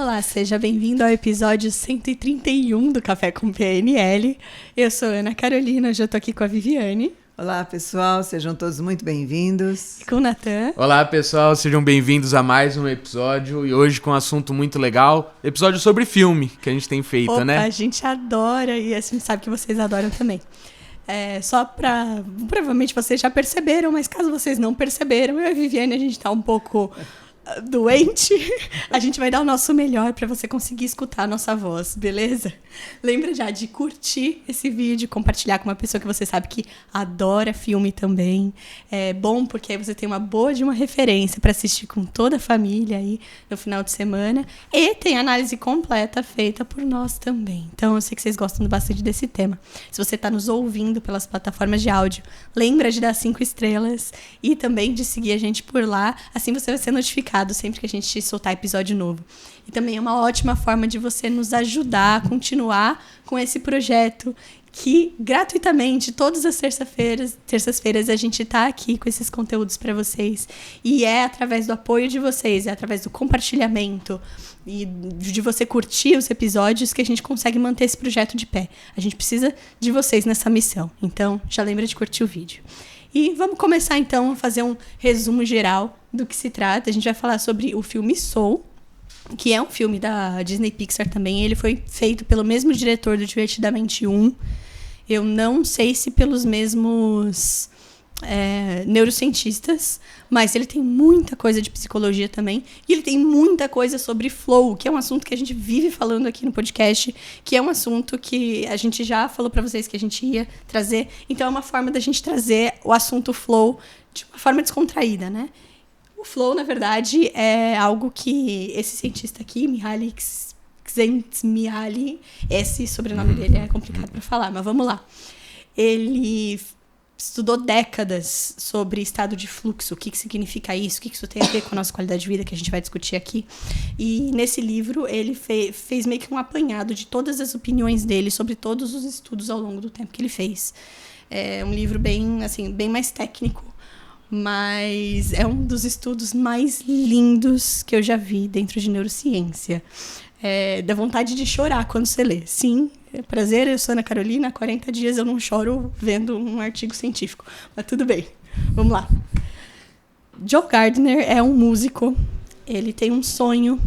Olá, seja bem-vindo ao episódio 131 do Café com PNL. Eu sou Ana Carolina, hoje eu tô aqui com a Viviane. Olá, pessoal, sejam todos muito bem-vindos. E com o Natan. Olá, pessoal, sejam bem-vindos a mais um episódio e hoje com um assunto muito legal, episódio sobre filme que a gente tem feito, Opa, né? A gente adora e assim sabe que vocês adoram também. Provavelmente vocês já perceberam, mas caso vocês não perceberam, eu e a Viviane, a gente tá um pouco doente. A gente vai dar o nosso melhor para você conseguir escutar a nossa voz, beleza? Lembra já de curtir esse vídeo, compartilhar com uma pessoa que você sabe que adora filme também. É bom porque aí você tem uma boa de uma referência para assistir com toda a família aí no final de semana. E tem análise completa feita por nós também. Então eu sei que vocês gostam bastante desse tema. Se você está nos ouvindo pelas plataformas de áudio, lembra de dar 5 estrelas e também de seguir a gente por lá. Assim você vai ser notificado sempre que a gente soltar episódio novo. E também é uma ótima forma de você nos ajudar a continuar com esse projeto que gratuitamente, todas as terças-feiras a gente tá aqui com esses conteúdos para vocês. E é através do apoio de vocês, é através do compartilhamento e de você curtir os episódios que a gente consegue manter esse projeto de pé. A gente precisa de vocês nessa missão. Então, já lembra de curtir o vídeo. E vamos começar então a fazer um resumo geral do que se trata. A gente vai falar sobre o filme Soul, que é um filme da Disney Pixar também. Ele foi feito pelo mesmo diretor do Divertidamente 1. Eu não sei se pelos mesmos neurocientistas, mas ele tem muita coisa de psicologia também. E ele tem muita coisa sobre flow, que é um assunto que a gente vive falando aqui no podcast, que é um assunto que a gente já falou para vocês que a gente ia trazer. Então é uma forma da gente trazer o assunto flow de uma forma descontraída, né? O flow, na verdade, é algo que esse cientista aqui, Mihaly Csikszentmihalyi, esse sobrenome dele é complicado para falar, mas vamos lá. Ele estudou décadas sobre estado de fluxo, o que significa isso, o que isso tem a ver com a nossa qualidade de vida, que a gente vai discutir aqui. E nesse livro ele fez meio que um apanhado de todas as opiniões dele sobre todos os estudos ao longo do tempo que ele fez. É um livro bem mais técnico, mas é um dos estudos mais lindos que eu já vi dentro de neurociência. Dá vontade de chorar quando você lê. Sim, é prazer, eu sou Ana Carolina, há 40 dias eu não choro vendo um artigo científico. Mas tudo bem, vamos lá. Joe Gardner é um músico, ele tem um sonho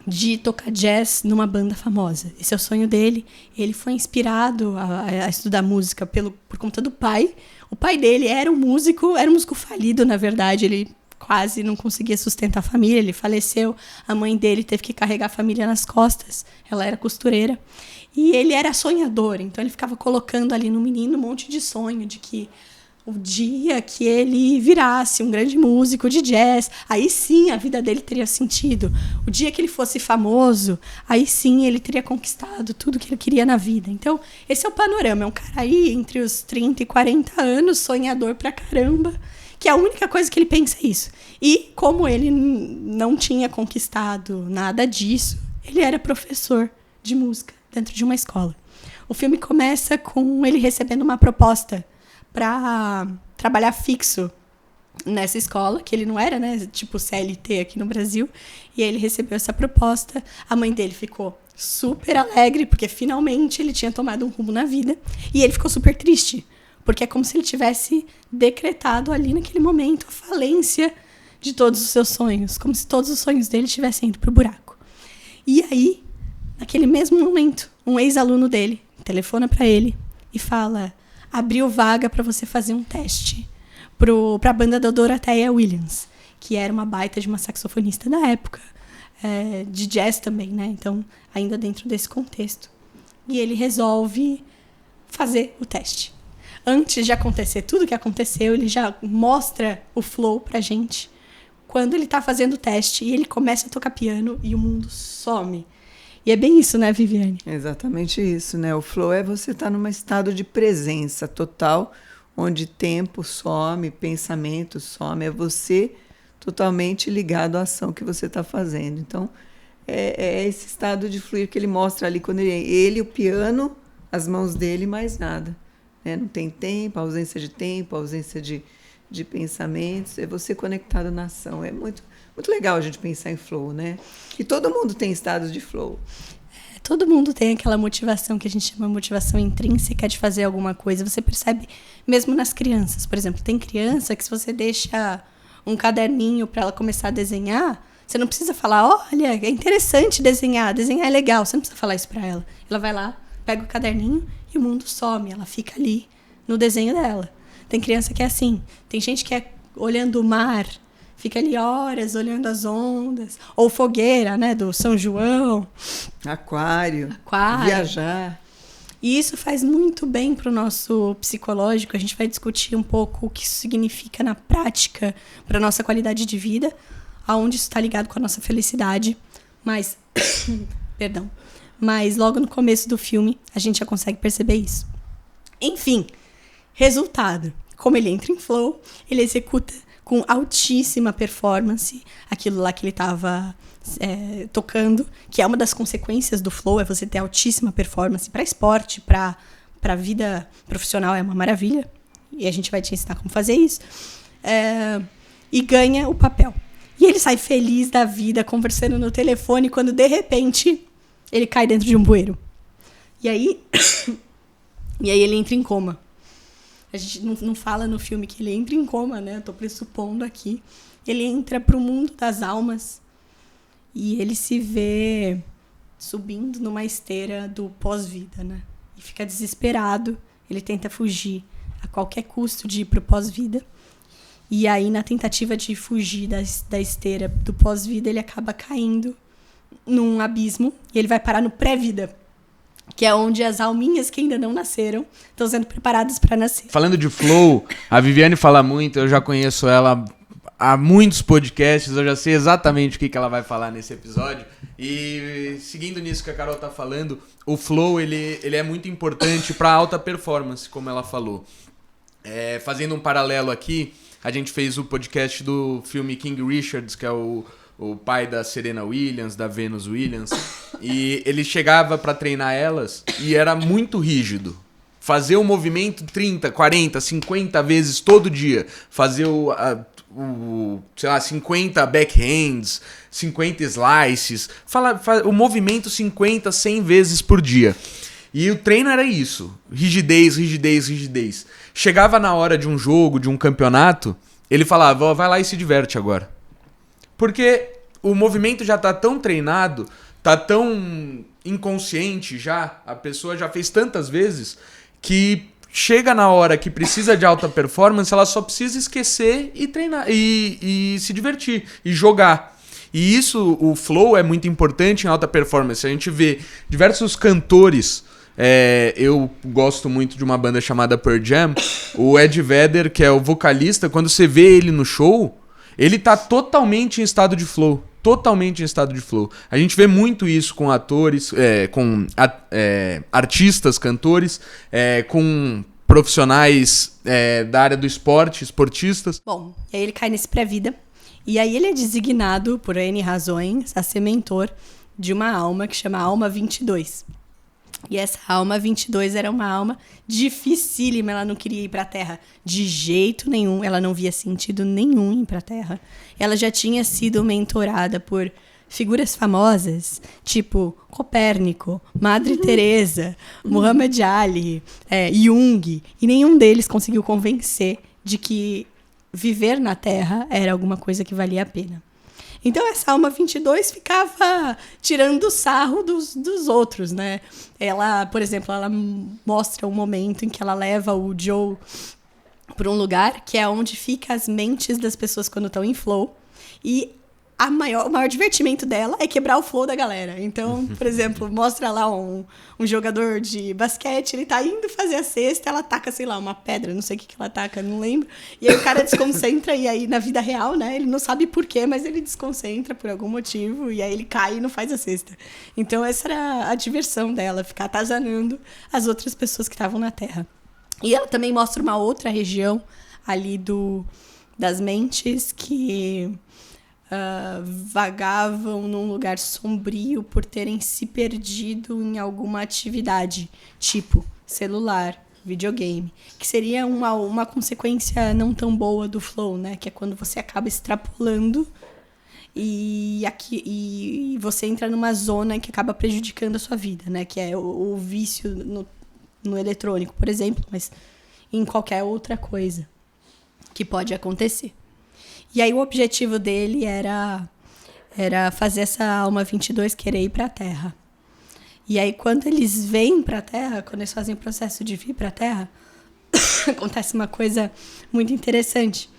de tocar jazz numa banda famosa. Esse é o sonho dele. Ele foi inspirado a estudar música por conta do pai. O pai dele era um músico falido, na verdade. Ele quase não conseguia sustentar a família, ele faleceu. A mãe dele teve que carregar a família nas costas. Ela era costureira. E ele era sonhador, então ele ficava colocando ali no menino um monte de sonho de que o dia que ele virasse um grande músico de jazz, aí sim a vida dele teria sentido. O dia que ele fosse famoso, aí sim ele teria conquistado tudo que ele queria na vida. Então, esse é o panorama. É um cara aí entre os 30 e 40 anos, sonhador pra caramba, que a única coisa que ele pensa é isso. E como ele não tinha conquistado nada disso, ele era professor de música dentro de uma escola. O filme começa com ele recebendo uma proposta para trabalhar fixo nessa escola, que ele não era, né, tipo CLT aqui no Brasil, e aí ele recebeu essa proposta. A mãe dele ficou super alegre, porque finalmente ele tinha tomado um rumo na vida, e ele ficou super triste, porque é como se ele tivesse decretado ali naquele momento a falência de todos os seus sonhos, como se todos os sonhos dele estivessem indo pro buraco. E aí, naquele mesmo momento, um ex-aluno dele telefona para ele e fala: abriu vaga para você fazer um teste para a banda da Dorothea Williams, que era uma baita de uma saxofonista da época, de jazz também, né? Então, ainda dentro desse contexto. E ele resolve fazer o teste. Antes de acontecer tudo o que aconteceu, ele já mostra o flow pra gente. Quando ele tá fazendo o teste e ele começa a tocar piano e o mundo some. E é bem isso, né, Viviane? Exatamente isso, né? O flow é você estar num estado de presença total, onde tempo some, pensamento some, é você totalmente ligado à ação que você está fazendo. Então, é esse estado de fluir que ele mostra ali, quando ele o piano, as mãos dele, mais nada. Né? Não tem tempo, ausência de pensamentos, é você conectado na ação. É muito, Muito legal a gente pensar em flow, né? E todo mundo tem estados de flow. Todo mundo tem aquela motivação que a gente chama de motivação intrínseca de fazer alguma coisa. Você percebe mesmo nas crianças. Por exemplo, tem criança que se você deixa um caderninho para ela começar a desenhar, você não precisa falar, olha, é interessante desenhar é legal. Você não precisa falar isso para ela. Ela vai lá, pega o caderninho e o mundo some. Ela fica ali no desenho dela. Tem criança que é assim. Tem gente que é olhando o mar, fica ali horas olhando as ondas. Ou fogueira, né, do São João. Aquário. Viajar. E isso faz muito bem para o nosso psicológico. A gente vai discutir um pouco o que isso significa na prática para a nossa qualidade de vida, aonde isso está ligado com a nossa felicidade. Mas, perdão, mas logo no começo do filme a gente já consegue perceber isso. Enfim, resultado. Como ele entra em flow, ele executa com altíssima performance aquilo lá que ele estava tocando, que é uma das consequências do flow, é você ter altíssima performance para esporte, para vida profissional, é uma maravilha. E a gente vai te ensinar como fazer isso. E ganha o papel. E ele sai feliz da vida, conversando no telefone, quando de repente ele cai dentro de um bueiro. E aí ele entra em coma. A gente não fala no filme que ele entra em coma, né? Eu tô pressupondo aqui. Ele entra pro mundo das almas e ele se vê subindo numa esteira do pós-vida, né? E fica desesperado. Ele tenta fugir a qualquer custo de ir pro pós-vida. E aí, na tentativa de fugir da esteira do pós-vida, ele acaba caindo num abismo e ele vai parar no pré-vida, que é onde as alminhas que ainda não nasceram estão sendo preparadas para nascer. Falando de flow, a Viviane fala muito, eu já conheço ela há muitos podcasts, eu já sei exatamente o que ela vai falar nesse episódio. E seguindo nisso que a Carol tá falando, o flow ele é muito importante para alta performance, como ela falou. Fazendo um paralelo aqui, a gente fez o podcast do filme King Richards, que é o pai da Serena Williams, da Venus Williams, e ele chegava para treinar elas e era muito rígido. Fazer o movimento 30, 40, 50 vezes todo dia. Fazer sei lá, 50 backhands, 50 slices. O movimento 50, 100 vezes por dia. E o treino era isso. Rigidez, rigidez, rigidez. Chegava na hora de um jogo, de um campeonato, ele falava, vai lá e se diverte agora. Porque o movimento já tá tão treinado, tá tão inconsciente já, a pessoa já fez tantas vezes, que chega na hora que precisa de alta performance, ela só precisa esquecer e treinar, e se divertir, e jogar. E isso, o flow é muito importante em alta performance. A gente vê diversos cantores. Eu gosto muito de uma banda chamada Pearl Jam. O Ed Vedder, que é o vocalista, quando você vê ele no show, ele tá totalmente em estado de flow. Totalmente em estado de flow. A gente vê muito isso com atores, com artistas, cantores, com profissionais da área do esporte, esportistas. Bom, e aí ele cai nesse pré-vida. E aí ele é designado, por N razões, a ser mentor de uma alma que chama Alma 22. E essa alma 22 era uma alma dificílima, ela não queria ir para a Terra de jeito nenhum, ela não via sentido nenhum em ir para a Terra. Ela já tinha sido mentorada por figuras famosas, tipo Copérnico, Madre Teresa, Muhammad Ali, Jung, e nenhum deles conseguiu convencer de que viver na Terra era alguma coisa que valia a pena. Então, essa alma 22 ficava tirando sarro dos outros, né? Ela, por exemplo, ela mostra um momento em que ela leva o Joe para um lugar que é onde fica as mentes das pessoas quando estão em flow. E o maior divertimento dela é quebrar o flow da galera. Então, por exemplo, mostra lá um jogador de basquete, ele tá indo fazer a cesta, ela taca, sei lá, uma pedra, não sei o que ela taca, não lembro. E aí o cara desconcentra, e aí na vida real, né, ele não sabe por quê, mas ele desconcentra por algum motivo, e aí ele cai e não faz a cesta. Então essa era a diversão dela, ficar atazanando as outras pessoas que estavam na Terra. E ela também mostra uma outra região ali das mentes que vagavam num lugar sombrio por terem se perdido em alguma atividade, tipo celular, videogame, que seria uma consequência não tão boa do flow, né? Que é quando você acaba extrapolando E você entra numa zona que acaba prejudicando a sua vida, né? Que é o vício no eletrônico, por exemplo, mas em qualquer outra coisa que pode acontecer. E aí o objetivo dele era fazer essa alma 22 querer ir para a Terra. E aí quando eles vêm para a Terra, quando eles fazem o processo de vir para a Terra, acontece uma coisa muito interessante.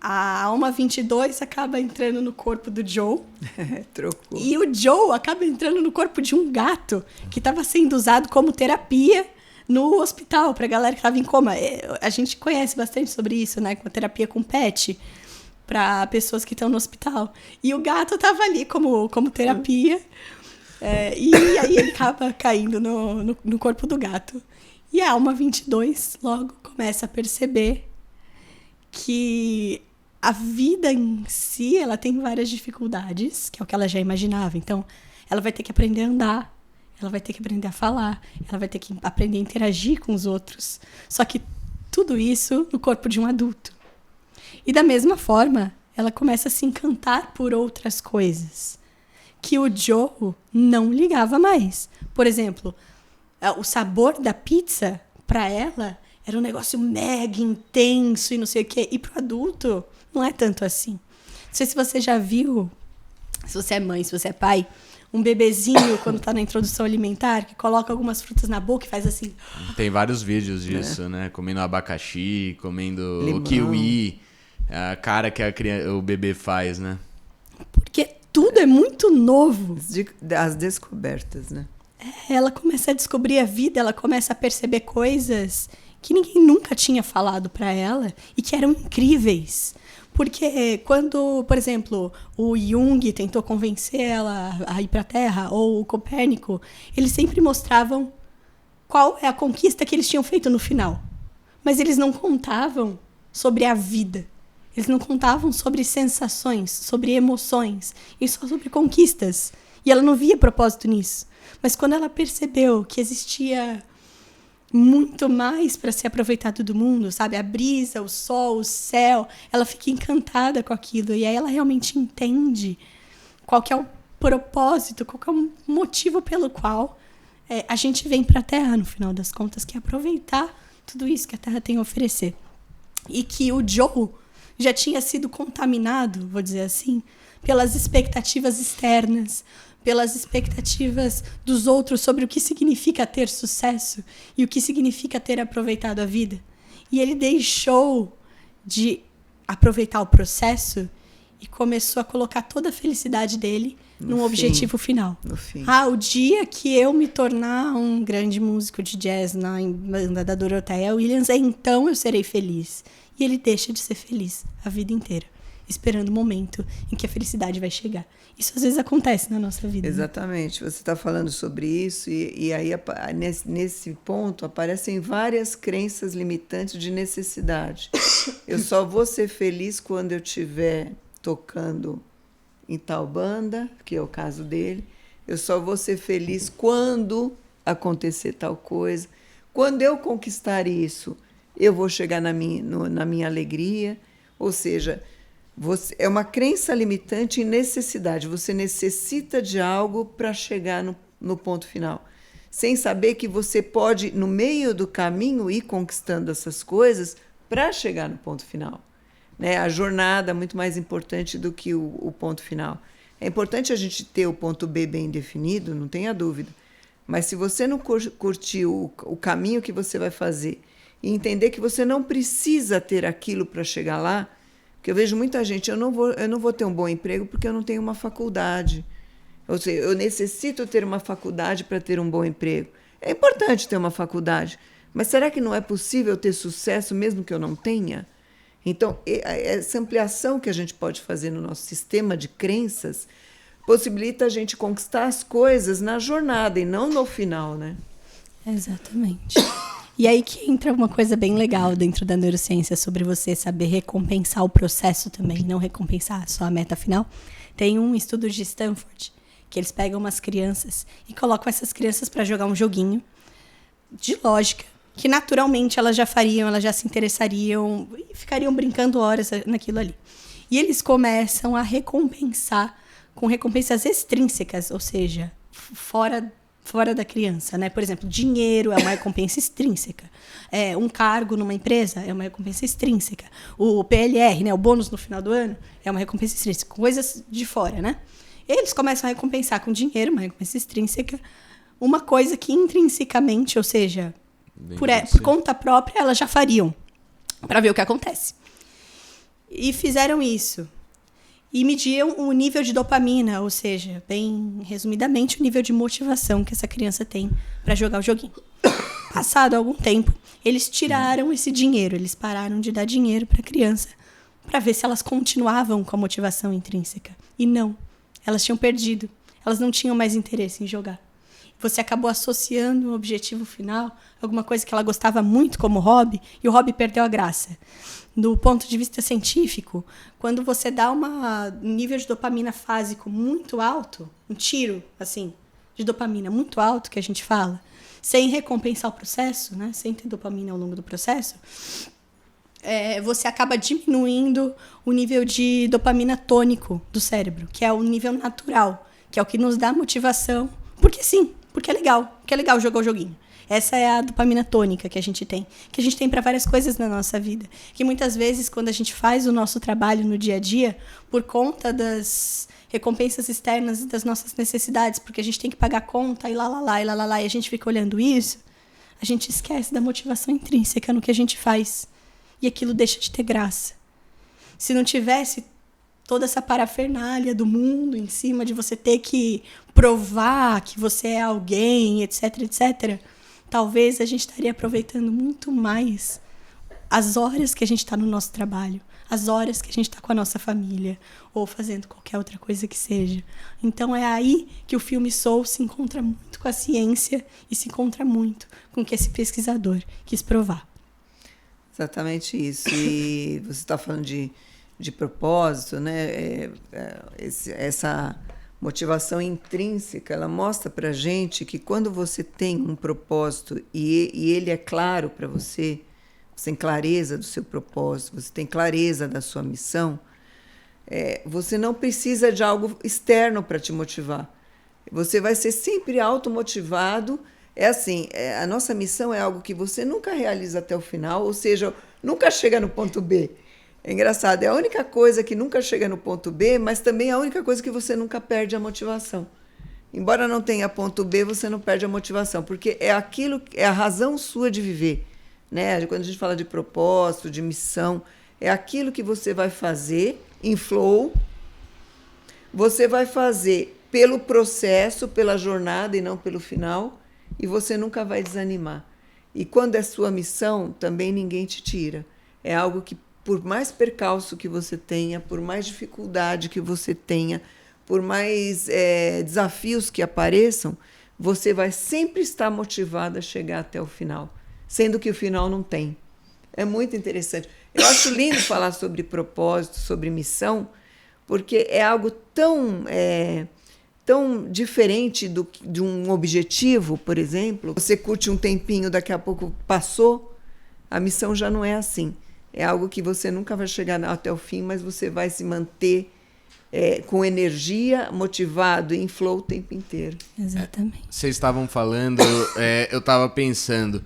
A alma 22 acaba entrando no corpo do Joe. Trocou. E o Joe acaba entrando no corpo de um gato que estava sendo usado como terapia no hospital, pra galera que estava em coma. A gente conhece bastante sobre isso, né? Com a terapia com pet, para pessoas que estão no hospital. E o gato estava ali como terapia. E aí ele acaba caindo no corpo do gato. E a alma 22 logo começa a perceber que a vida em si, ela tem várias dificuldades, que é o que ela já imaginava. Então, ela vai ter que aprender a andar, ela vai ter que aprender a falar, ela vai ter que aprender a interagir com os outros. Só que tudo isso no corpo de um adulto. E da mesma forma, ela começa a se encantar por outras coisas que o Joe não ligava mais. Por exemplo, o sabor da pizza, para ela, era um negócio mega intenso e não sei o quê. E pro adulto, não é tanto assim. Não sei se você já viu, se você é mãe, se você é pai, um bebezinho, quando tá na introdução alimentar, que coloca algumas frutas na boca e faz assim. Tem vários vídeos disso, né? Comendo abacaxi, comendo limão, o kiwi. A cara que o bebê faz, né? Porque tudo é muito novo. As descobertas, né? Ela começa a descobrir a vida, ela começa a perceber coisas que ninguém nunca tinha falado para ela e que eram incríveis. Porque quando, por exemplo, o Jung tentou convencer ela a ir para a Terra, ou o Copérnico, eles sempre mostravam qual é a conquista que eles tinham feito no final. Mas eles não contavam sobre a vida. Eles não contavam sobre sensações, sobre emoções, e só sobre conquistas. E ela não via propósito nisso. Mas quando ela percebeu que existia muito mais para ser aproveitado do mundo, sabe? A brisa, o sol, o céu, ela fica encantada com aquilo. E aí ela realmente entende qual que é o propósito, qual que é o motivo pelo qual a gente vem para a Terra, no final das contas, que é aproveitar tudo isso que a Terra tem a oferecer. E que o Joe já tinha sido contaminado, vou dizer assim, pelas expectativas externas, pelas expectativas dos outros sobre o que significa ter sucesso e o que significa ter aproveitado a vida. E ele deixou de aproveitar o processo e começou a colocar toda a felicidade dele num objetivo final. No fim. O dia que eu me tornar um grande músico de jazz na banda da Dorothea Williams, então eu serei feliz. E ele deixa de ser feliz a vida inteira, esperando o momento em que a felicidade vai chegar. Isso às vezes acontece na nossa vida. Exatamente. Né? Você está falando sobre isso e aí nesse ponto aparecem várias crenças limitantes de necessidade. Eu só vou ser feliz quando eu estiver tocando em tal banda, que é o caso dele. Eu só vou ser feliz quando acontecer tal coisa. Quando eu conquistar isso, eu vou chegar na minha alegria. Ou seja, é uma crença limitante em necessidade. Você necessita de algo para chegar no ponto final. Sem saber que você pode, no meio do caminho, ir conquistando essas coisas para chegar no ponto final. Né? A jornada é muito mais importante do que o ponto final. É importante a gente ter o ponto B bem definido, não tenha dúvida. Mas se você não curtir o caminho que você vai fazer e entender que você não precisa ter aquilo para chegar lá, porque eu vejo muita gente, eu não vou ter um bom emprego porque eu não tenho uma faculdade. Ou seja, eu necessito ter uma faculdade para ter um bom emprego. É importante ter uma faculdade, mas será que não é possível ter sucesso mesmo que eu não tenha? Então, essa ampliação que a gente pode fazer no nosso sistema de crenças possibilita a gente conquistar as coisas na jornada e não no final, né? Exatamente. E aí que entra uma coisa bem legal dentro da neurociência sobre você saber recompensar o processo também, não recompensar só a meta final. Tem um estudo de Stanford que eles pegam umas crianças e colocam essas crianças para jogar um joguinho de lógica, que naturalmente elas já fariam, elas já se interessariam e ficariam brincando horas naquilo ali. E eles começam a recompensar com recompensas extrínsecas, ou seja, fora da criança, né? Por exemplo, dinheiro é uma recompensa extrínseca. Um cargo numa empresa é uma recompensa extrínseca. O PLR, né? O bônus no final do ano, é uma recompensa extrínseca. Coisas de fora, né? Eles começam a recompensar com dinheiro, uma recompensa extrínseca, uma coisa que intrinsecamente, ou seja, por conta própria, elas já fariam, para ver o que acontece. E fizeram isso. E mediam o nível de dopamina, ou seja, bem resumidamente, o nível de motivação que essa criança tem para jogar o joguinho. Passado algum tempo, eles tiraram esse dinheiro, eles pararam de dar dinheiro para a criança para ver se elas continuavam com a motivação intrínseca. E não, elas tinham perdido, elas não tinham mais interesse em jogar. Você acabou associando o objetivo final a alguma coisa que ela gostava muito como hobby, e o hobby perdeu a graça. Do ponto de vista científico, quando você dá um nível de dopamina fásico muito alto, um tiro assim, de dopamina muito alto, que a gente fala, sem recompensar o processo, né, sem ter dopamina ao longo do processo, você acaba diminuindo o nível de dopamina tônico do cérebro, que é o nível natural, que é o que nos dá motivação, porque sim, porque é legal jogar o joguinho. Essa é a dopamina tônica que a gente tem para várias coisas na nossa vida. Que muitas vezes, quando a gente faz o nosso trabalho no dia a dia, por conta das recompensas externas e das nossas necessidades, porque a gente tem que pagar conta e lá, e a gente fica olhando isso, a gente esquece da motivação intrínseca no que a gente faz. E aquilo deixa de ter graça. Se não tivesse toda essa parafernália do mundo em cima de você ter que provar que você é alguém, etc, etc, talvez a gente estaria aproveitando muito mais as horas que a gente está no nosso trabalho, as horas que a gente está com a nossa família, ou fazendo qualquer outra coisa que seja. Então é aí que o filme Soul se encontra muito com a ciência e se encontra muito com o que esse pesquisador quis provar. Exatamente isso. E você está falando de propósito, né? Essa motivação intrínseca, ela mostra para a gente que quando você tem um propósito e ele é claro para você, você tem clareza do seu propósito, você tem clareza da sua missão, você não precisa de algo externo para te motivar. Você vai ser sempre automotivado. A nossa missão é algo que você nunca realiza até o final, ou seja, nunca chega no ponto B. É engraçado, é a única coisa que nunca chega no ponto B, mas também é a única coisa que você nunca perde a motivação. Embora não tenha ponto B, você não perde a motivação, porque é a razão sua de viver, né? Quando a gente fala de propósito, de missão, é aquilo que você vai fazer em flow, você vai fazer pelo processo, pela jornada e não pelo final, e você nunca vai desanimar. E quando é sua missão, também ninguém te tira. É algo que, por mais percalço que você tenha, por mais dificuldade que você tenha, por mais desafios que apareçam, você vai sempre estar motivado a chegar até o final, sendo que o final não tem. É muito interessante. Eu acho lindo falar sobre propósito, sobre missão, porque é algo tão diferente de um objetivo, por exemplo. Você curte um tempinho, daqui a pouco passou, a missão já não é assim. É algo que você nunca vai chegar até o fim, mas você vai se manter com energia, motivado, em flow o tempo inteiro. Exatamente. Vocês estavam falando, eu estava pensando,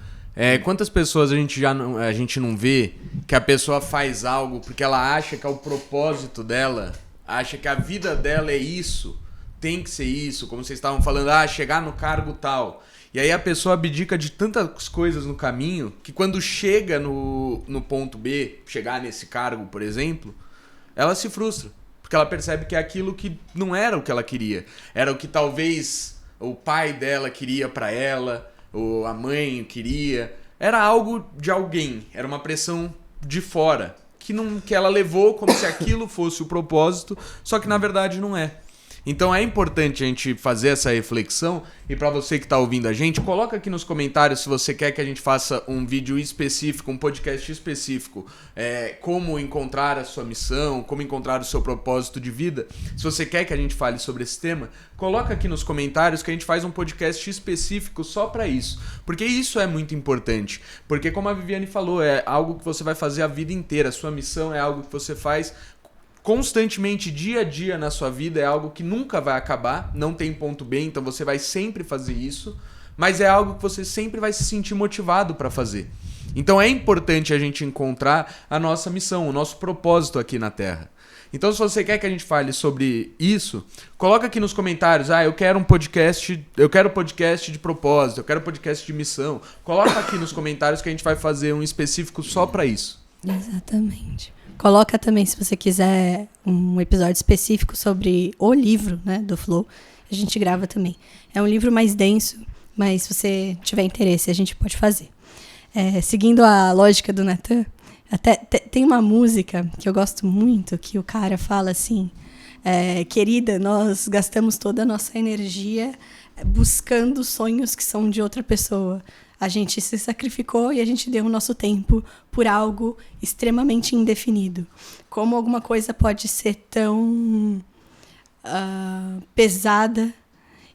quantas pessoas a gente não vê que a pessoa faz algo porque ela acha que é o propósito dela, acha que a vida dela é isso, tem que ser isso, como vocês estavam falando, chegar no cargo tal. E aí a pessoa abdica de tantas coisas no caminho que quando chega no ponto B, chegar nesse cargo, por exemplo, ela se frustra. Porque ela percebe que é aquilo que não era o que ela queria. Era o que talvez o pai dela queria pra ela, ou a mãe queria. Era algo de alguém, era uma pressão de fora, que ela levou como se aquilo fosse o propósito, só que na verdade não é. Então é importante a gente fazer essa reflexão, e para você que está ouvindo a gente, coloca aqui nos comentários se você quer que a gente faça um vídeo específico, um podcast específico, como encontrar a sua missão, como encontrar o seu propósito de vida. Se você quer que a gente fale sobre esse tema, coloca aqui nos comentários que a gente faz um podcast específico só para isso, porque isso é muito importante, porque como a Viviane falou, é algo que você vai fazer a vida inteira, a sua missão é algo que você faz constantemente, dia a dia na sua vida, é algo que nunca vai acabar, não tem ponto B, então você vai sempre fazer isso, mas é algo que você sempre vai se sentir motivado para fazer. Então é importante a gente encontrar a nossa missão, o nosso propósito aqui na Terra. Então, se você quer que a gente fale sobre isso, coloca aqui nos comentários, eu quero podcast de propósito, eu quero podcast de missão. Coloca aqui nos comentários que a gente vai fazer um específico só para isso. Exatamente. Coloca também, se você quiser, um episódio específico sobre o livro, né, do Flow. A gente grava também. É um livro mais denso, mas se você tiver interesse, a gente pode fazer. Seguindo a lógica do Natan, até tem uma música que eu gosto muito, que o cara fala assim, querida, nós gastamos toda a nossa energia buscando sonhos que são de outra pessoa. A gente se sacrificou e a gente deu o nosso tempo por algo extremamente indefinido. Como alguma coisa pode ser tão pesada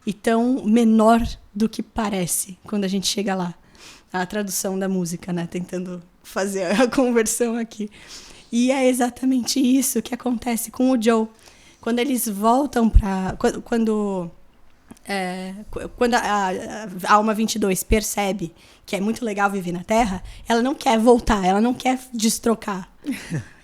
e tão menor do que parece quando a gente chega lá. A tradução da música, né? Tentando fazer a conversão aqui. E é exatamente isso que acontece com o Joe. Quando eles voltam para... Quando a Alma 22 percebe que é muito legal viver na Terra, ela não quer voltar, ela não quer destrocar.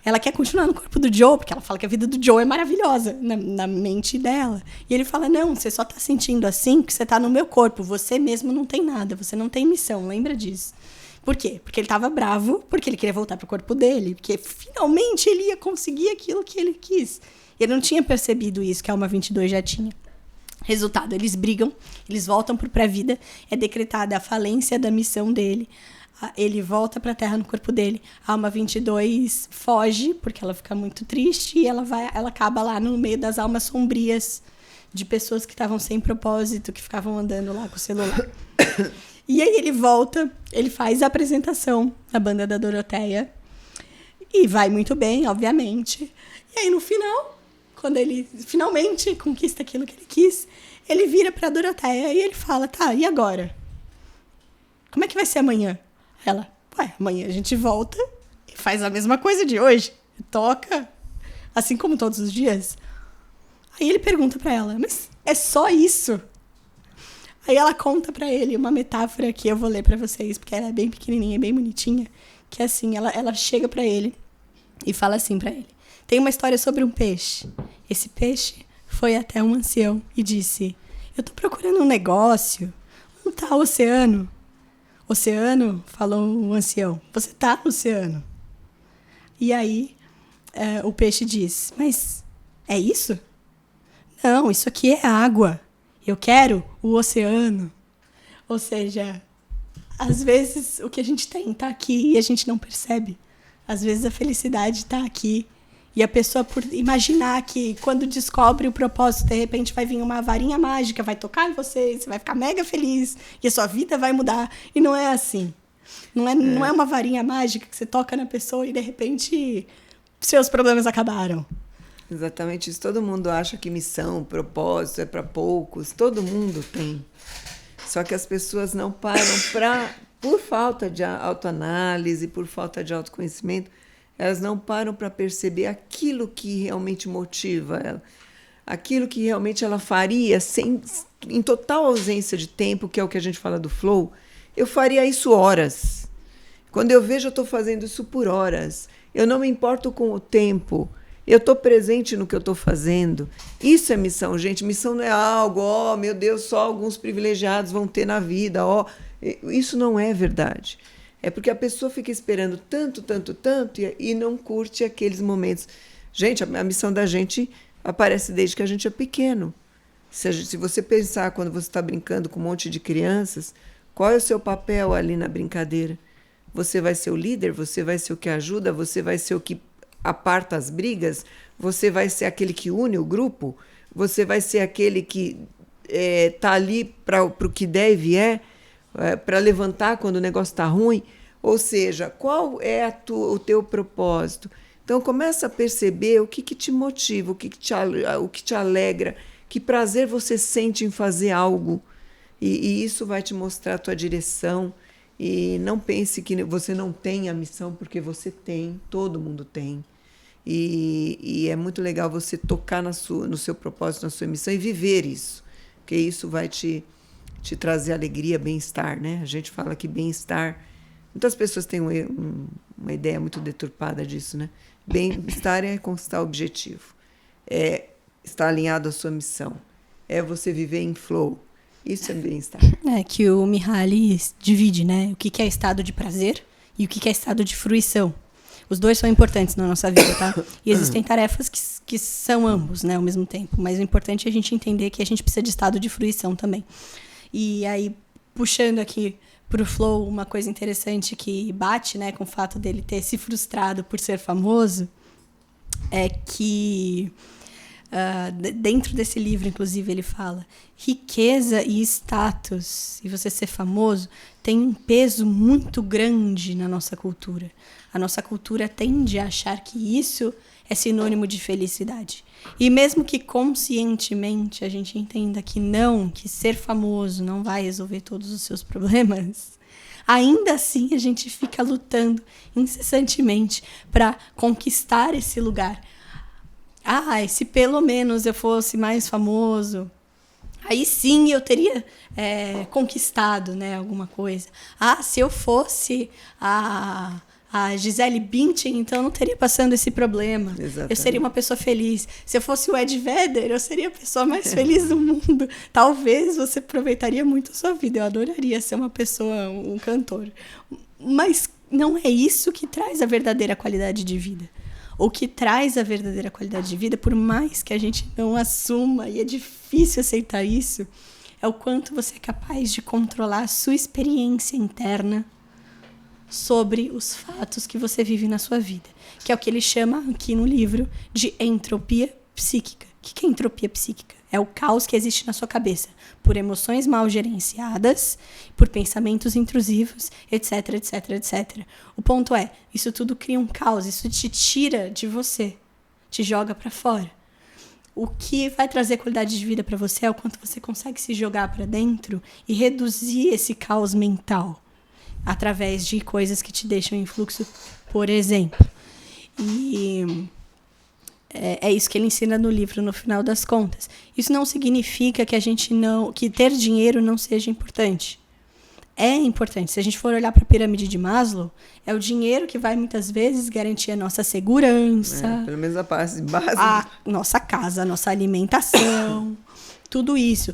Ela quer continuar no corpo do Joe, porque ela fala que a vida do Joe é maravilhosa na mente dela. E ele fala, não, você só tá sentindo assim porque você tá no meu corpo, você mesmo não tem nada, você não tem missão, lembra disso. Por quê? Porque ele tava bravo, porque ele queria voltar pro corpo dele, porque finalmente ele ia conseguir aquilo que ele quis. Ele não tinha percebido isso, que a Alma 22 já tinha. Resultado, eles brigam, eles voltam pro pré-vida, é decretada a falência da missão dele, ele volta pra Terra no corpo dele, a Alma 22 foge, porque ela fica muito triste, e ela acaba lá no meio das almas sombrias de pessoas que estavam sem propósito, que ficavam andando lá com o celular. E aí ele volta, ele faz a apresentação da banda da Doroteia, e vai muito bem, obviamente. E aí no final, quando ele finalmente conquista aquilo que ele quis, ele vira pra Doroteia e ele fala, tá, e agora? Como é que vai ser amanhã? Ela, amanhã a gente volta e faz a mesma coisa de hoje. Toca, assim como todos os dias. Aí ele pergunta pra ela, mas é só isso? Aí ela conta pra ele uma metáfora que eu vou ler pra vocês, porque ela é bem pequenininha, bem bonitinha, que é assim, ela chega pra ele e fala assim pra ele, tem uma história sobre um peixe. Esse peixe foi até um ancião e disse, eu tô procurando um negócio, um tal oceano. Oceano, falou o ancião, você tá no oceano. E aí o peixe diz, mas é isso? Não, isso aqui é água. Eu quero o oceano. Ou seja, às vezes o que a gente tem tá aqui e a gente não percebe. Às vezes a felicidade tá aqui. E a pessoa, por imaginar que quando descobre o propósito, de repente vai vir uma varinha mágica, vai tocar em você, você vai ficar mega feliz e a sua vida vai mudar. E não é assim. Não é uma varinha mágica que você toca na pessoa e de repente seus problemas acabaram. Exatamente isso. Todo mundo acha que missão, propósito é para poucos. Todo mundo tem. Só que as pessoas não param por falta de autoanálise, por falta de autoconhecimento, elas não param para perceber aquilo que realmente motiva ela. Aquilo que realmente ela faria em total ausência de tempo, que é o que a gente fala do flow. Eu faria isso horas. Quando eu vejo, eu estou fazendo isso por horas. Eu não me importo com o tempo. Eu estou presente no que eu estou fazendo. Isso é missão, gente. Missão não é algo, meu Deus, só alguns privilegiados vão ter na vida. Isso não é verdade. É porque a pessoa fica esperando tanto e não curte aqueles momentos. Gente, a missão da gente aparece desde que a gente é pequeno. Se você pensar quando você está brincando com um monte de crianças, qual é o seu papel ali na brincadeira? Você vai ser o líder? Você vai ser o que ajuda? Você vai ser o que aparta as brigas? Você vai ser aquele que une o grupo? Você vai ser aquele que está ali para o que deve para levantar quando o negócio está ruim? Ou seja, qual é o teu propósito? Então, começa a perceber o que te motiva, o que te alegra, que prazer você sente em fazer algo. E isso vai te mostrar a tua direção. E não pense que você não tem a missão, porque você tem, todo mundo tem. E é muito legal você tocar no seu propósito, na sua missão e viver isso, porque isso vai te trazer alegria, bem-estar, né? A gente fala que bem-estar... Muitas pessoas têm uma ideia muito deturpada disso, né? Bem-estar é conquistar o objetivo, é estar alinhado à sua missão, é você viver em flow. Isso é bem-estar. É que o Mihaly divide, né? O que é estado de prazer e o que é estado de fruição. Os dois são importantes na nossa vida, tá? E existem tarefas que são ambos, né, ao mesmo tempo. Mas o importante é a gente entender que a gente precisa de estado de fruição também. E aí, puxando aqui pro Flow, uma coisa interessante que bate, né, com o fato dele ter se frustrado por ser famoso, é que dentro desse livro, inclusive, ele fala: riqueza e status, e você ser famoso, tem um peso muito grande na nossa cultura. A nossa cultura tende a achar que isso é sinônimo de felicidade. E mesmo que conscientemente a gente entenda que não, que ser famoso não vai resolver todos os seus problemas, ainda assim a gente fica lutando incessantemente para conquistar esse lugar. Ah, se pelo menos eu fosse mais famoso, aí sim eu teria conquistado, né, alguma coisa. Ah, se eu fosse a Gisele Bündchen, então eu não teria passando esse problema. Exatamente. Eu seria uma pessoa feliz. Se eu fosse o Ed Vedder, eu seria a pessoa mais feliz do mundo. Talvez você aproveitaria muito a sua vida. Eu adoraria ser uma pessoa, um cantor. Mas não é isso que traz a verdadeira qualidade de vida. O que traz a verdadeira qualidade de vida, por mais que a gente não assuma, e é difícil aceitar isso, é o quanto você é capaz de controlar a sua experiência interna sobre os fatos que você vive na sua vida, que é o que ele chama aqui no livro de entropia psíquica. O que é entropia psíquica? É o caos que existe na sua cabeça, por emoções mal gerenciadas, por pensamentos intrusivos, etc, etc, etc. O ponto é, isso tudo cria um caos, isso te tira de você, te joga para fora. O que vai trazer qualidade de vida para você é o quanto você consegue se jogar para dentro e reduzir esse caos mental através de coisas que te deixam em fluxo, por exemplo. E é isso que ele ensina no livro, no final das contas. Isso não significa que ter dinheiro não seja importante. É importante. Se a gente for olhar para a pirâmide de Maslow, é o dinheiro que vai muitas vezes garantir a nossa segurança, pelo menos a parte básica, a nossa casa, a nossa alimentação, tudo isso.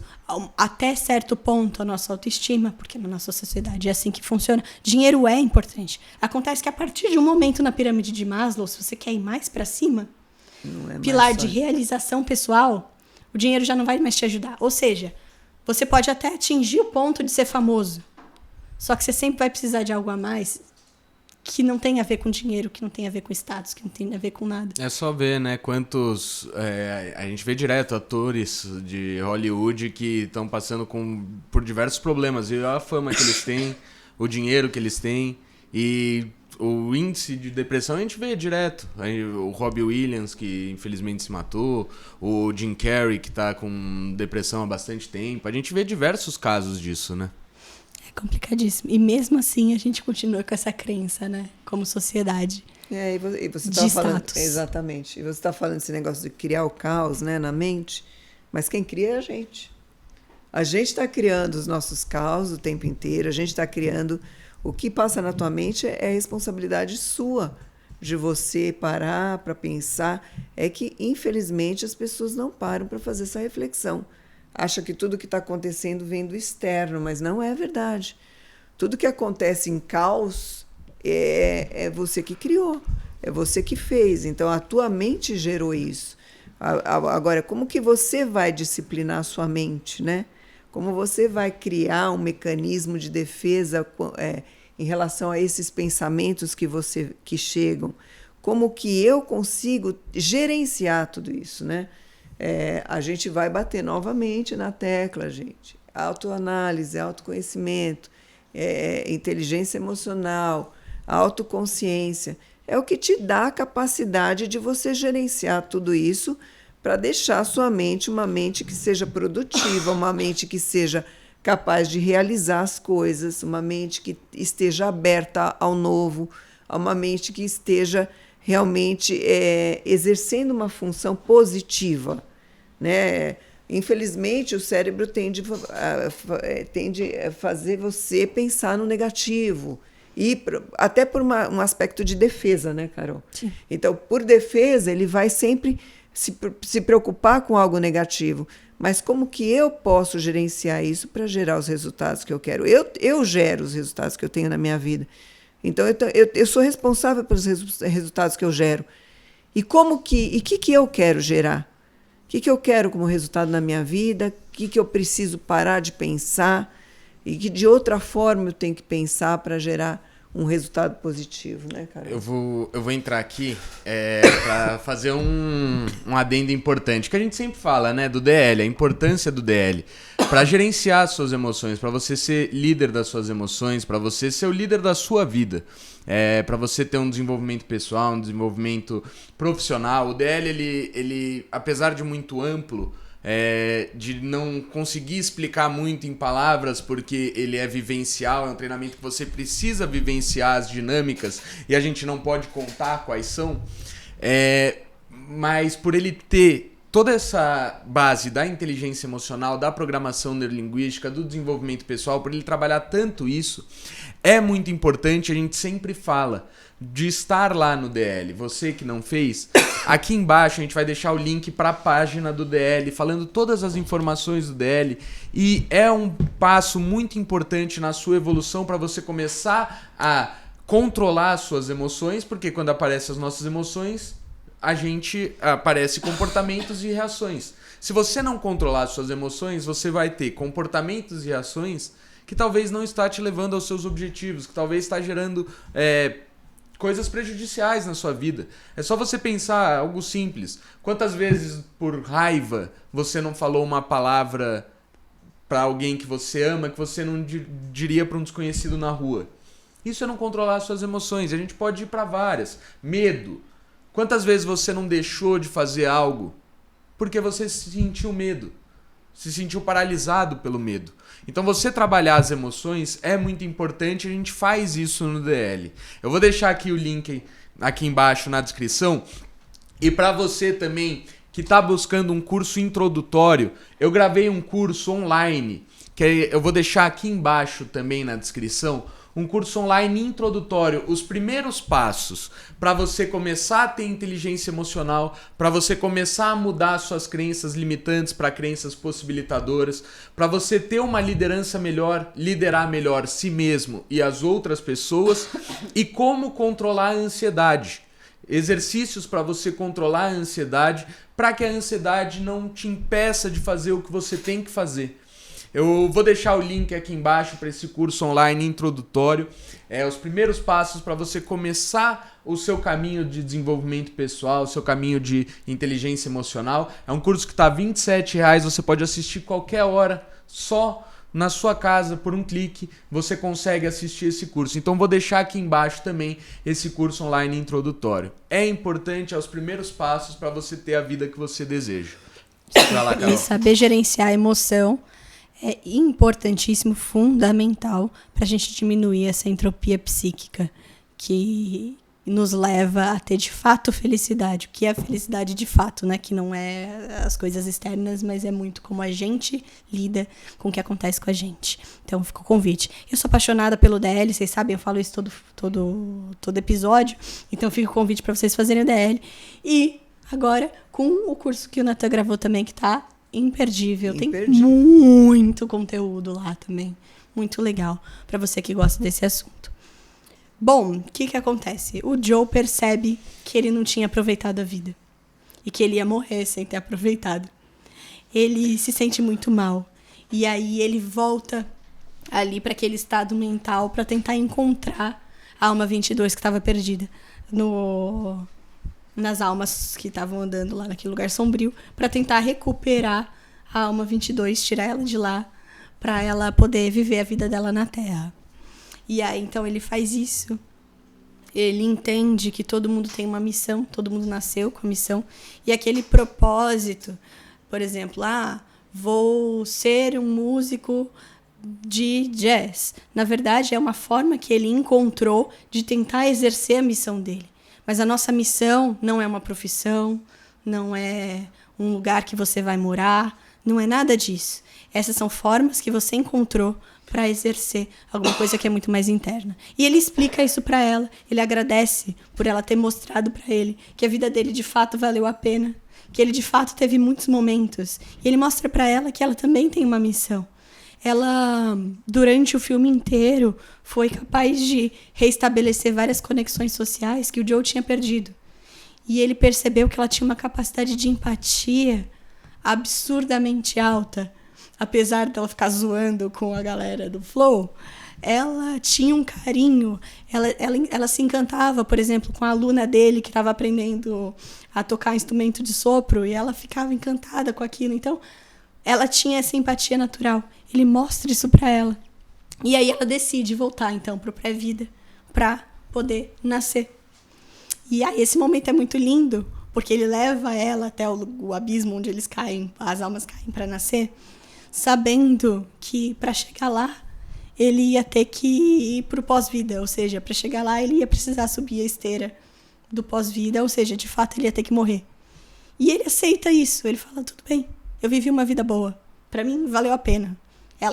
Até certo ponto, a nossa autoestima, porque na nossa sociedade é assim que funciona. Dinheiro é importante. Acontece que a partir de um momento na pirâmide de Maslow, se você quer ir mais para cima, pilar de realização pessoal, o dinheiro já não vai mais te ajudar. Ou seja, você pode até atingir o ponto de ser famoso, só que você sempre vai precisar de algo a mais que não tem a ver com dinheiro, que não tem a ver com status, que não tem a ver com nada. É só ver, né, quantos... a gente vê direto atores de Hollywood que estão passando por diversos problemas. E a fama que eles têm, o dinheiro que eles têm e o índice de depressão a gente vê direto. O Robbie Williams, que infelizmente se matou, o Jim Carrey, que está com depressão há bastante tempo. A gente vê diversos casos disso, né? É complicadíssimo. E mesmo assim a gente continua com essa crença, né? Como sociedade. E você de falando, status. exatamente. E você está falando esse negócio de criar o caos, né, na mente, mas quem cria é a gente. A gente está criando os nossos caos o tempo inteiro, a gente está criando... O que passa na tua mente é responsabilidade sua, de você parar para pensar. É que, infelizmente, as pessoas não param para fazer essa reflexão. Acha que tudo que está acontecendo vem do externo, mas não é verdade. Tudo que acontece em caos é você que criou, é você que fez. Então, a tua mente gerou isso. Agora, como que você vai disciplinar a sua mente, né? Como você vai criar um mecanismo de defesa em relação a esses pensamentos que chegam? Como que eu consigo gerenciar tudo isso, né? A gente vai bater novamente na tecla, gente. Autoanálise, autoconhecimento, inteligência emocional, autoconsciência. É o que te dá a capacidade de você gerenciar tudo isso para deixar a sua mente uma mente que seja produtiva, uma mente que seja capaz de realizar as coisas, uma mente que esteja aberta ao novo, uma mente que esteja realmente exercendo uma função positiva, né? Infelizmente, o cérebro tende a fazer você pensar no negativo. E até por um aspecto de defesa, né, Carol? Sim. Então, por defesa, ele vai sempre se preocupar com algo negativo. Mas como que eu posso gerenciar isso para gerar os resultados que eu quero? Eu gero os resultados que eu tenho na minha vida. Então, eu sou responsável pelos resultados que eu gero. E o que eu quero gerar? O que eu quero como resultado na minha vida? O que eu preciso parar de pensar? E que de outra forma eu tenho que pensar para gerar um resultado positivo, né, cara? Eu vou entrar aqui para fazer um adendo importante, que a gente sempre fala, né, do DL, a importância do DL. Para gerenciar as suas emoções, para você ser líder das suas emoções, para você ser o líder da sua vida. Para você ter um desenvolvimento pessoal, um desenvolvimento profissional. O DL, ele apesar de muito amplo, de não conseguir explicar muito em palavras, porque ele é vivencial, é um treinamento que você precisa vivenciar as dinâmicas e a gente não pode contar quais são, mas por ele ter toda essa base da inteligência emocional, da programação neurolinguística, do desenvolvimento pessoal, por ele trabalhar tanto isso, é muito importante, a gente sempre fala de estar lá no DL. Você que não fez, aqui embaixo a gente vai deixar o link para a página do DL, falando todas as informações do DL, e é um passo muito importante na sua evolução para você começar a controlar as suas emoções, porque quando aparecem as nossas emoções, aparece comportamentos e reações. Se você não controlar as suas emoções, você vai ter comportamentos e reações que talvez não está te levando aos seus objetivos, que talvez está gerando coisas prejudiciais na sua vida. É só você pensar algo simples. Quantas vezes, por raiva, você não falou uma palavra para alguém que você ama, que você não diria para um desconhecido na rua? Isso é não controlar as suas emoções. A gente pode ir para várias. Medo. Quantas vezes você não deixou de fazer algo porque você sentiu medo? Se sentiu paralisado pelo medo. Então você trabalhar as emoções é muito importante, a gente faz isso no DL. Eu vou deixar aqui o link aqui embaixo na descrição. E para você também que está buscando um curso introdutório, eu gravei um curso online, que eu vou deixar aqui embaixo também na descrição, um curso online introdutório, os primeiros passos para você começar a ter inteligência emocional, para você começar a mudar suas crenças limitantes para crenças possibilitadoras, para você ter uma liderança melhor, liderar melhor si mesmo e as outras pessoas, e como controlar a ansiedade. Exercícios para você controlar a ansiedade, para que a ansiedade não te impeça de fazer o que você tem que fazer. Eu vou deixar o link aqui embaixo para esse curso online introdutório. Os primeiros passos para você começar o seu caminho de desenvolvimento pessoal, o seu caminho de inteligência emocional. É um curso que está R$ 27,00, você pode assistir qualquer hora, só na sua casa, por um clique, você consegue assistir esse curso. Então vou deixar aqui embaixo também esse curso online introdutório. É importante, os primeiros passos para você ter a vida que você deseja. Vai lá, Carol. E saber gerenciar a emoção é importantíssimo, fundamental para a gente diminuir essa entropia psíquica que nos leva a ter de fato felicidade. O que é a felicidade de fato, né? Que não é as coisas externas, mas é muito como a gente lida com o que acontece com a gente. Então fica o convite. Eu sou apaixonada pelo DL, vocês sabem, eu falo isso todo episódio. Então fica o convite para vocês fazerem o DL. E agora, com o curso que o Natan gravou também, que tá imperdível. Tem muito conteúdo lá também. Muito legal para você que gosta desse assunto. Bom, o que acontece? O Joe percebe que ele não tinha aproveitado a vida. E que ele ia morrer sem ter aproveitado. Ele se sente muito mal. E aí ele volta ali para aquele estado mental para tentar encontrar a alma 22 que estava perdida nas almas que estavam andando lá naquele lugar sombrio, para tentar recuperar a alma 22, tirar ela de lá, para ela poder viver a vida dela na Terra. E aí, então, ele faz isso. Ele entende que todo mundo tem uma missão, todo mundo nasceu com a missão. E aquele propósito, por exemplo, vou ser um músico de jazz. Na verdade, é uma forma que ele encontrou de tentar exercer a missão dele. Mas a nossa missão não é uma profissão, não é um lugar que você vai morar, não é nada disso. Essas são formas que você encontrou para exercer alguma coisa que é muito mais interna. E ele explica isso para ela, ele agradece por ela ter mostrado para ele que a vida dele de fato valeu a pena, que ele de fato teve muitos momentos. E ele mostra para ela que ela também tem uma missão. Ela, durante o filme inteiro, foi capaz de reestabelecer várias conexões sociais que o Joe tinha perdido. E ele percebeu que ela tinha uma capacidade de empatia absurdamente alta. Apesar dela ficar zoando com a galera do Flow, ela tinha um carinho. Ela se encantava, por exemplo, com a aluna dele que estava aprendendo a tocar instrumento de sopro, e ela ficava encantada com aquilo. Então, ela tinha essa empatia natural. Ele mostra isso para ela. E aí ela decide voltar, então, para o pré-vida, para poder nascer. E aí esse momento é muito lindo, porque ele leva ela até o abismo onde eles caem, as almas caem para nascer, sabendo que para chegar lá, ele ia ter que ir para o pós-vida. Ou seja, para chegar lá, ele ia precisar subir a esteira do pós-vida. Ou seja, de fato, ele ia ter que morrer. E ele aceita isso. Ele fala, tudo bem, eu vivi uma vida boa. Para mim, valeu a pena.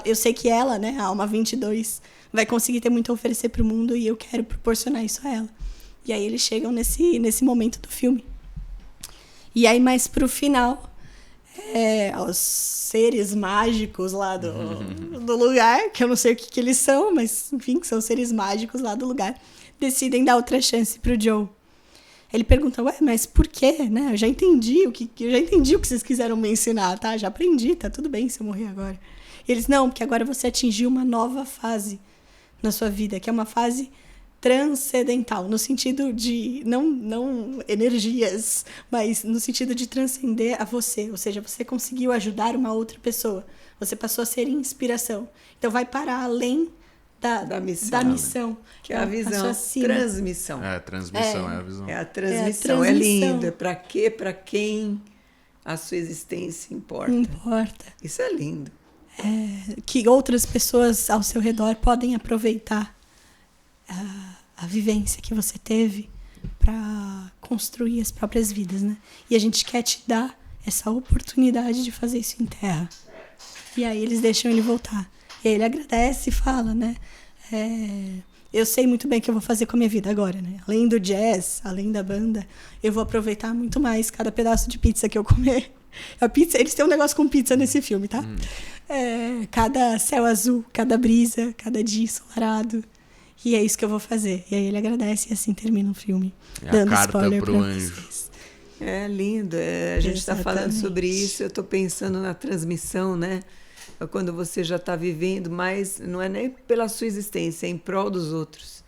Eu sei que ela, né, a alma 22, vai conseguir ter muito a oferecer para o mundo e eu quero proporcionar isso a ela. E aí eles chegam nesse momento do filme. E aí, mais pro final, os seres mágicos lá do lugar, que eu não sei o que eles são, mas enfim, que são seres mágicos lá do lugar, decidem dar outra chance pro Joe. Ele pergunta, mas por quê? Né? Eu já entendi o que vocês quiseram me ensinar, tá? Já aprendi, tá tudo bem se eu morrer agora. E eles, não, porque agora você atingiu uma nova fase na sua vida, que é uma fase transcendental, no sentido de, não energias, mas no sentido de transcender a você. Ou seja, você conseguiu ajudar uma outra pessoa. Você passou a ser inspiração. Então, vai para além da missão. Que é a visão. Transmissão. Transmissão é a visão. É a transmissão. É lindo. É para quê? Para quem a sua existência importa. Isso é lindo. Que outras pessoas ao seu redor podem aproveitar a vivência que você teve para construir as próprias vidas, né? E a gente quer te dar essa oportunidade de fazer isso em terra. E aí eles deixam ele voltar. E aí ele agradece e fala, né? Eu sei muito bem o que eu vou fazer com a minha vida agora, né? Além do jazz, além da banda, eu vou aproveitar muito mais cada pedaço de pizza que eu comer. A pizza, eles têm um negócio com pizza nesse filme, tá? Cada céu azul, cada brisa, cada dia ensolarado. E é isso que eu vou fazer. E aí ele agradece e assim termina o filme. Dando spoiler pro anjo. Vocês. É lindo. A gente está falando sobre isso. Eu estou pensando na transmissão, né? Quando você já está vivendo, mas não é nem pela sua existência, é em prol dos outros.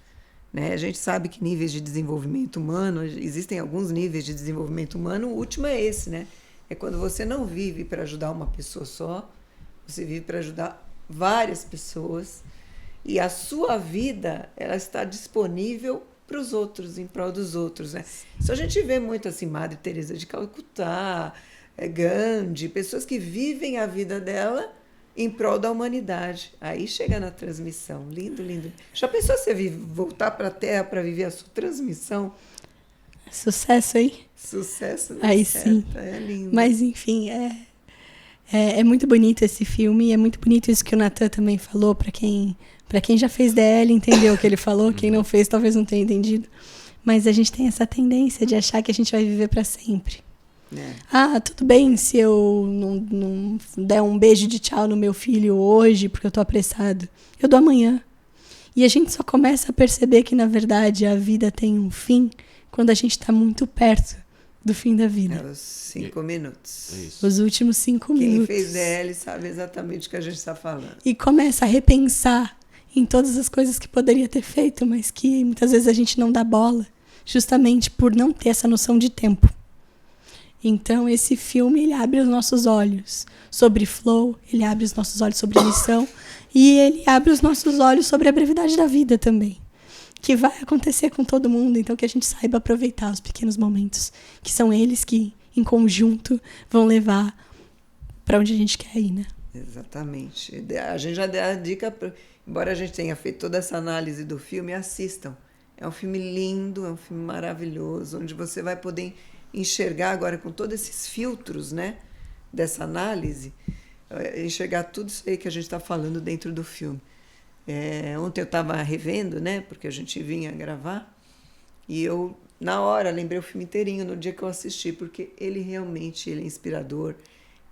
Né? A gente sabe que níveis de desenvolvimento humano, existem alguns níveis de desenvolvimento humano, o último é esse, né? É quando você não vive para ajudar uma pessoa só, você vive para ajudar várias pessoas. E a sua vida, ela está disponível para os outros, em prol dos outros, né? Isso a gente vê muito assim, Madre Teresa de Calcutá, Gandhi, pessoas que vivem a vida dela em prol da humanidade. Aí chega na transmissão. Lindo, lindo. Já pensou você voltar para a Terra para viver a sua transmissão? Sucesso, hein? Sucesso. Aí sim. É lindo. Mas, enfim, é muito bonito esse filme. E é muito bonito isso que o Natan também falou. Para quem já fez DL, entendeu o que ele falou. Quem não fez, talvez não tenha entendido. Mas a gente tem essa tendência de achar que a gente vai viver para sempre. Tudo bem se eu não der um beijo de tchau no meu filho hoje, porque eu tô apressado. Eu dou amanhã. E a gente só começa a perceber que, na verdade, a vida tem um fim quando a gente está muito perto do fim da vida. Os 5 minutos. Isso. Os últimos 5 minutos. Quem fez DL sabe exatamente o que a gente está falando. E começa a repensar em todas as coisas que poderia ter feito, mas que muitas vezes a gente não dá bola, justamente por não ter essa noção de tempo. Então, esse filme, ele abre os nossos olhos sobre flow, ele abre os nossos olhos sobre missão, e ele abre os nossos olhos sobre a brevidade da vida também, que vai acontecer com todo mundo. Então, que a gente saiba aproveitar os pequenos momentos, que são eles que, em conjunto, vão levar para onde a gente quer ir, né? Exatamente. A gente já deu a dica, embora a gente tenha feito toda essa análise do filme, assistam. É um filme lindo, é um filme maravilhoso, onde você vai poder enxergar agora com todos esses filtros, né, dessa análise, enxergar tudo isso aí que a gente está falando dentro do filme. Ontem eu estava revendo, né, porque a gente vinha gravar, e eu, na hora, lembrei o filme inteirinho no dia que eu assisti, porque ele realmente é inspirador,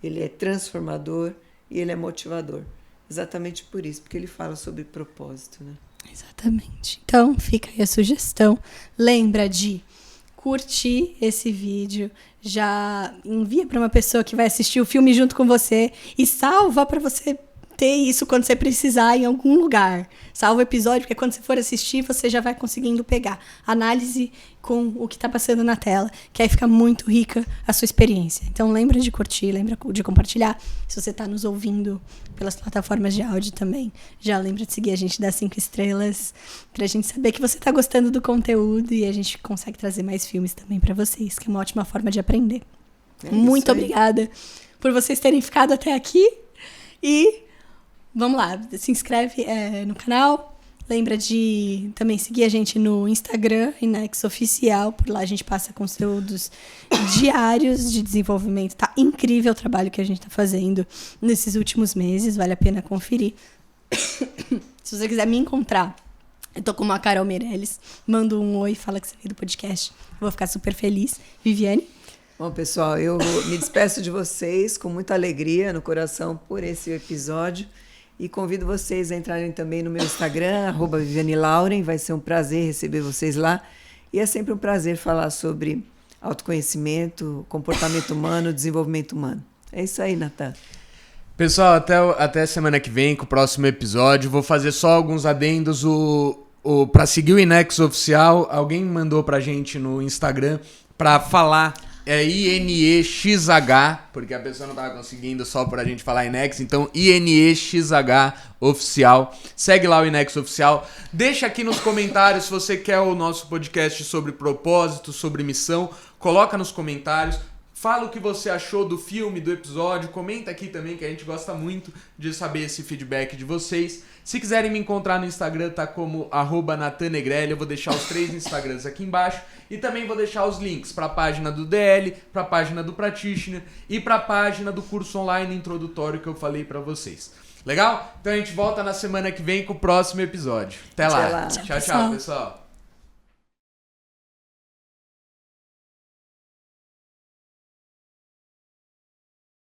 ele é transformador e ele é motivador. Exatamente por isso, porque ele fala sobre propósito, né? Exatamente. Então, fica aí a sugestão. Lembra de curtir esse vídeo, já envia para uma pessoa que vai assistir o filme junto com você e salva para você ter isso quando você precisar em algum lugar. Salva o episódio, porque quando você for assistir, você já vai conseguindo pegar análise com o que está passando na tela, que aí fica muito rica a sua experiência. Então lembra de curtir, lembra de compartilhar. Se você está nos ouvindo pelas plataformas de áudio também, já lembra de seguir a gente, dar 5 estrelas, pra gente saber que você está gostando do conteúdo e a gente consegue trazer mais filmes também para vocês, que é uma ótima forma de aprender. Muito obrigada por vocês terem ficado até aqui e vamos lá, se inscreve no canal. Lembra de também seguir a gente no Instagram, Inex Oficial. Por lá a gente passa conteúdos diários de desenvolvimento. Tá incrível o trabalho que a gente tá fazendo nesses últimos meses. Vale a pena conferir. Se você quiser me encontrar, eu tô com uma Carol Meirelles. Manda um oi, fala que você veio do podcast. Vou ficar super feliz. Viviane? Bom, pessoal, eu me despeço de vocês com muita alegria no coração por esse episódio. E convido vocês a entrarem também no meu Instagram, @VivianeLauren. Vai ser um prazer receber vocês lá. E é sempre um prazer falar sobre autoconhecimento, comportamento humano, desenvolvimento humano. É isso aí, Natan. Pessoal, até semana que vem com o próximo episódio. Vou fazer só alguns adendos. Para seguir o Inex Oficial, alguém mandou pra gente no Instagram para falar... INEXH, porque a pessoa não tava conseguindo só por a gente falar Inex, então INEXH Oficial. Segue lá o Inex Oficial. Deixa aqui nos comentários se você quer o nosso podcast sobre propósito, sobre missão. Coloca nos comentários. Fala o que você achou do filme, do episódio. Comenta aqui também, que a gente gosta muito de saber esse feedback de vocês. Se quiserem me encontrar no Instagram, tá como @NatanNegrelli. Eu vou deixar os 3 Instagrams aqui embaixo. E também vou deixar os links para a página do DL, para a página do Practitioner e para a página do curso online introdutório que eu falei para vocês. Legal? Então a gente volta na semana que vem com o próximo episódio. Até lá. Tchau, Tchau, pessoal.